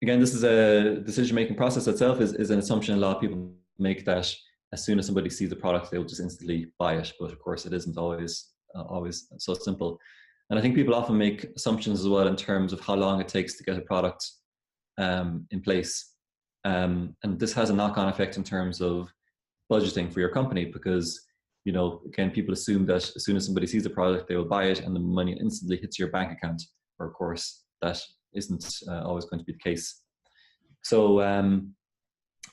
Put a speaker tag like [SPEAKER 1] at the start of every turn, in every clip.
[SPEAKER 1] again, this is a decision-making process itself is an assumption a lot of people make that as soon as somebody sees the product, they'll just instantly buy it. But of course, it isn't always so simple. And I think people often make assumptions as well in terms of how long it takes to get a product in place. And this has a knock-on effect in terms of budgeting for your company, because, you know, again, people assume that as soon as somebody sees the product, they will buy it and the money instantly hits your bank account. Or of course, that isn't always going to be the case. So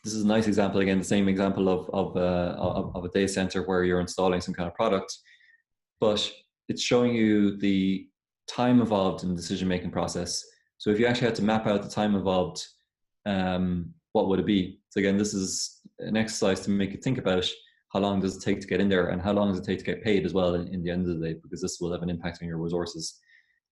[SPEAKER 1] this is a nice example, again, the same example of a data center where you're installing some kind of product, but it's showing you the time involved in the decision-making process. So if you actually had to map out the time involved, what would it be? So again, this is an exercise to make you think about how long does it take to get in there, and how long does it take to get paid as well in the end of the day, because this will have an impact on your resources.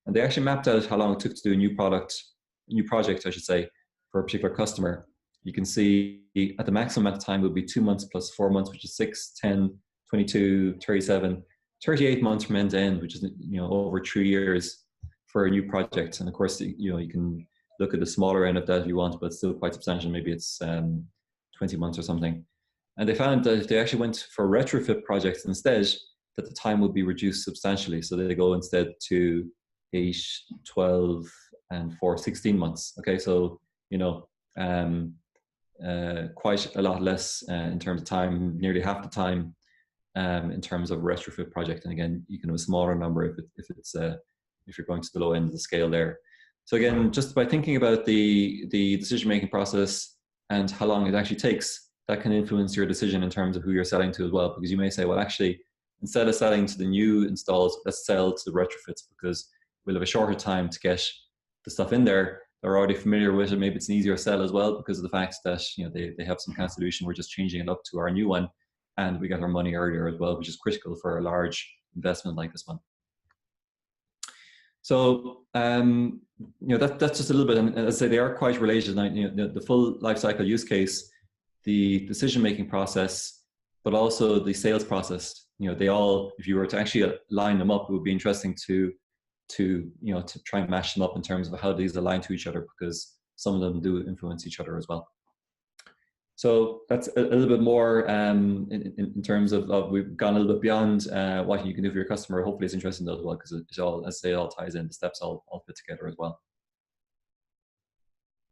[SPEAKER 1] And they actually mapped out how long it took to do a new project, I should say, for a particular customer. You can see at the maximum amount of time would be 2 months plus 4 months, which is 6, 10, 22, 37, 38 months from end to end, which is, you know, over 3 years for a new project. And of course, you know, you can look at the smaller end of that if you want, but it's still quite substantial. Maybe it's 20 months or something. And they found that if they actually went for retrofit projects instead, that the time would be reduced substantially. So they go instead to 8, 12, and 4, 16 months. Okay, so, you know, quite a lot less in terms of time, nearly half the time in terms of a retrofit project. And again, you can have a smaller number if you're going to the low end of the scale there. So again, just by thinking about the decision-making process and how long it actually takes, that can influence your decision in terms of who you're selling to as well. Because you may say, well, actually, instead of selling to the new installs, let's sell to the retrofits, because we'll have a shorter time to get the stuff in there. They're already familiar with it. Maybe it's an easier sell as well, because of the fact that, you know, they have some kind of solution. We're just changing it up to our new one, and we get our money earlier as well, which is critical for a large investment like this one. So, you know, that's just a little bit, and as I say, they are quite related. You know, the full lifecycle use case, the decision-making process, but also the sales process. You know, they all, if you were to actually line them up, it would be interesting to try and mash them up in terms of how these align to each other, because some of them do influence each other as well. So that's a little bit more in terms of we've gone a little bit beyond what you can do for your customer. Hopefully it's interesting as well, because it all, as I say, it all ties in. The steps all fit together as well.